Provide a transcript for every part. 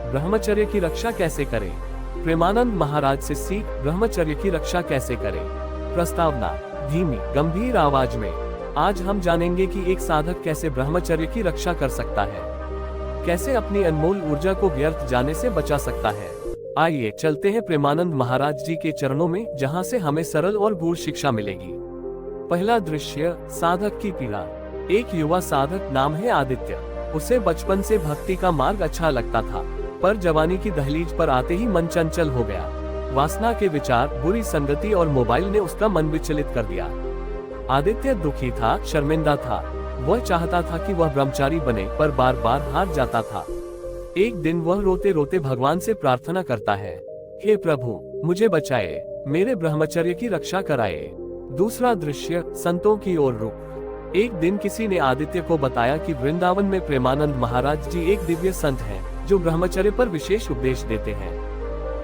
ब्रह्मचर्य की रक्षा कैसे करें? प्रेमानंद महाराज से सीख, ब्रह्मचर्य की रक्षा कैसे करें। प्रस्तावना, धीमी गंभीर आवाज में। आज हम जानेंगे कि एक साधक कैसे ब्रह्मचर्य की रक्षा कर सकता है, कैसे अपनी अनमोल ऊर्जा को व्यर्थ जाने से बचा सकता है। आइए चलते हैं प्रेमानंद महाराज जी के चरणों में, जहां से हमें सरल और गूढ़ शिक्षा मिलेगी। पहला दृश्य, साधक की पीड़ा। एक युवा साधक, नाम है आदित्य। उसे बचपन से भक्ति का मार्ग अच्छा लगता था, पर जवानी की दहलीज पर आते ही मन चंचल हो गया। वासना के विचार, बुरी संगति और मोबाइल ने उसका मन विचलित कर दिया। आदित्य दुखी था, शर्मिंदा था। वह चाहता था कि वह ब्रह्मचारी बने, पर बार बार हार जाता था। एक दिन वह रोते रोते भगवान से प्रार्थना करता है, हे प्रभु, मुझे बचाए, मेरे ब्रह्मचर्य की रक्षा कराए। दूसरा दृश्य, संतों की ओर रुख। एक दिन किसी ने आदित्य को बताया कि वृंदावन में प्रेमानंद महाराज जी एक दिव्य संत हैं, जो ब्रह्मचर्य पर विशेष उपदेश देते हैं।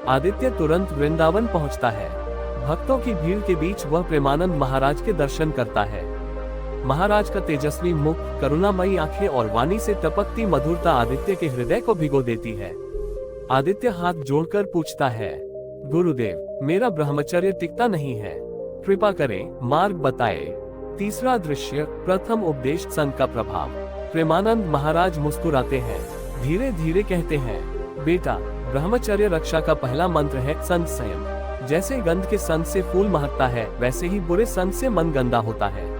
आदित्य तुरंत वृंदावन पहुंचता है। भक्तों की भीड़ के बीच वह प्रेमानंद महाराज के दर्शन करता है। महाराज का तेजस्वी मुख, करुणामयी आंखें और वाणी से टपकती मधुरता आदित्य के हृदय को भिगो देती है। आदित्य हाथ जोड़कर पूछता है, गुरुदेव, मेरा ब्रह्मचर्य टिकता नहीं है, कृपा करें, मार्ग बताए। तीसरा दृश्य, प्रथम उपदेश, संत का प्रभाव। प्रेमानंद महाराज मुस्कुराते हैं, धीरे धीरे कहते हैं, बेटा, ब्रह्मचर्य रक्षा का पहला मंत्र है संत संयम। जैसे गंध के संत से फूल महकता है, वैसे ही बुरे संत से मन गंदा होता है।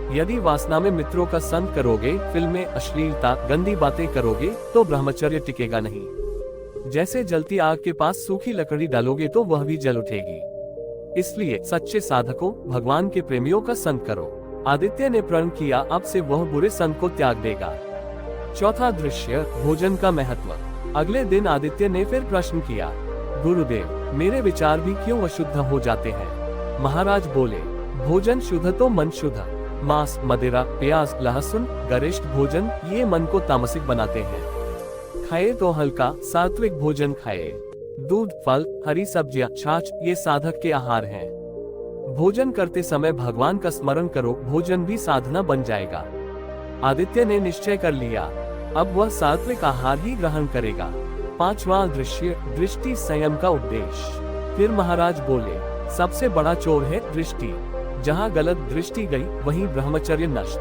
यदि वासना में मित्रों का संग करोगे, फिल्में, अश्लीलता, गंदी बातें करोगे, तो ब्रह्मचर्य टिकेगा नहीं। जैसे जलती आग के पास सूखी लकड़ी डालोगे तो वह भी जल उठेगी। इसलिए सच्चे साधकों, भगवान के प्रेमियों का संग करो। आदित्य ने प्रण किया, अब से वह बुरे संग को त्याग देगा। चौथा दृश्य, भोजन का महत्व। अगले दिन आदित्य ने फिर प्रश्न किया, गुरुदेव, मेरे विचार भी क्यों अशुद्ध हो जाते हैं? महाराज बोले, भोजन शुद्ध तो मन शुद्ध। मांस, मदिरा, प्याज, लहसुन, गरिष्ठ भोजन, ये मन को तामसिक बनाते हैं। खाए तो हल्का, सात्विक भोजन खाए। दूध, फल, हरी सब्जियां, छाछ, ये साधक के आहार हैं। भोजन करते समय भगवान का स्मरण करो, भोजन भी साधना बन जाएगा। आदित्य ने निश्चय कर लिया, अब वह सात्विक आहार ही ग्रहण करेगा। पांचवा दृश्य, दृष्टि संयम का उपदेश। फिर महाराज बोले, सबसे बड़ा चोर है दृष्टि। जहाँ गलत दृष्टि गई, वहीं ब्रह्मचर्य नष्ट।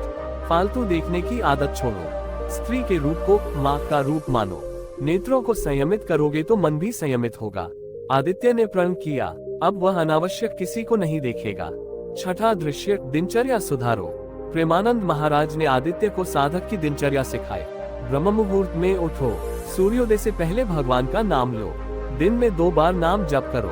फालतू देखने की आदत छोड़ो। स्त्री के रूप को माँ का रूप मानो। नेत्रों को संयमित करोगे तो मन भी संयमित होगा। आदित्य ने प्रण किया, अब वह अनावश्यक किसी को नहीं देखेगा। छठा दृश्य, दिनचर्या सुधारो। प्रेमानंद महाराज ने आदित्य को साधक की दिनचर्या सिखाई। ब्रह्म मुहूर्त में उठो, सूर्योदय से पहले भगवान का नाम लो, दिन में 2 बार नाम जप करो,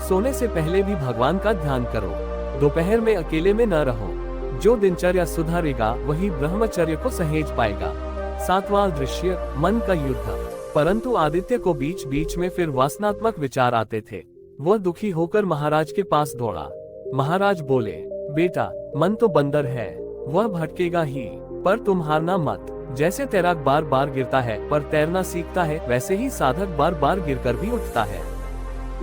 सोने से पहले भी भगवान का ध्यान करो, दोपहर में अकेले में न रहो। जो दिनचर्या सुधारेगा, वही ब्रह्मचर्य को सहेज पाएगा। सातवां दृश्य, मन का युद्ध। परंतु आदित्य को बीच बीच में फिर वासनात्मक विचार आते थे। वह दुखी होकर महाराज के पास दौड़ा। महाराज बोले, बेटा, मन तो बंदर है, वह भटकेगा ही, पर तुम हारना मत। जैसे तैराक बार बार गिरता है पर तैरना सीखता है, वैसे ही साधक बार बार गिरकर भी उठता है।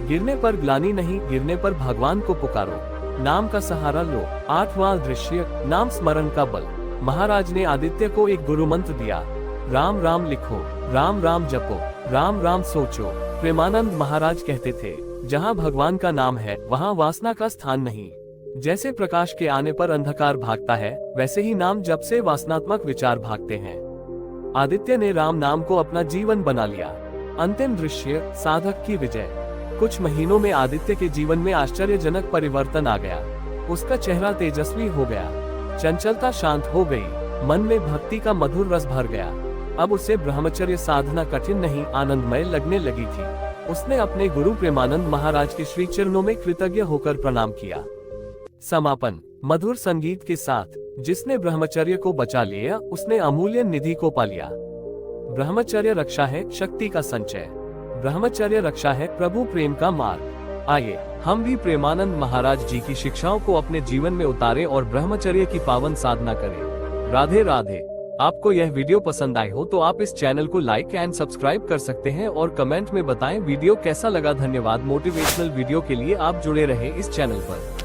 गिरने पर ग्लानि नहीं, गिरने पर भगवान को पुकारो, नाम का सहारा लो। आठवां दृश्य, नाम स्मरण का बल। महाराज ने आदित्य को एक गुरु मंत्र दिया, राम राम लिखो, राम राम जपो, राम राम सोचो। प्रेमानंद महाराज कहते थे, जहाँ भगवान का नाम है, वहाँ वासना का स्थान नहीं। जैसे प्रकाश के आने पर अंधकार भागता है, वैसे ही नाम जप से वासनात्मक विचार भागते हैं। आदित्य ने राम नाम को अपना जीवन बना लिया। अंतिम दृश्य, साधक की विजय। कुछ महीनों में आदित्य के जीवन में आश्चर्यजनक परिवर्तन आ गया। उसका चेहरा तेजस्वी हो गया, चंचलता शांत हो गई, मन में भक्ति का मधुर रस भर गया। अब उसे ब्रह्मचर्य साधना कठिन नहीं, आनंदमय लगने लगी थी। उसने अपने गुरु प्रेमानंद महाराज के श्री चरणों में कृतज्ञ होकर प्रणाम किया। समापन, मधुर संगीत के साथ। जिसने ब्रह्मचर्य को बचा लिया, उसने अमूल्य निधि को पा लिया। ब्रह्मचर्य रक्षा है शक्ति का संचय। ब्रह्मचर्य रक्षा है प्रभु प्रेम का मार्ग। आइए हम भी प्रेमानंद महाराज जी की शिक्षाओं को अपने जीवन में उतारें और ब्रह्मचर्य की पावन साधना करें। राधे राधे। आपको यह वीडियो पसंद आई हो तो आप इस चैनल को लाइक एंड सब्सक्राइब कर सकते हैं और कमेंट में बताएं वीडियो कैसा लगा। धन्यवाद। मोटिवेशनल वीडियो के लिए आप जुड़े रहे इस चैनल पर।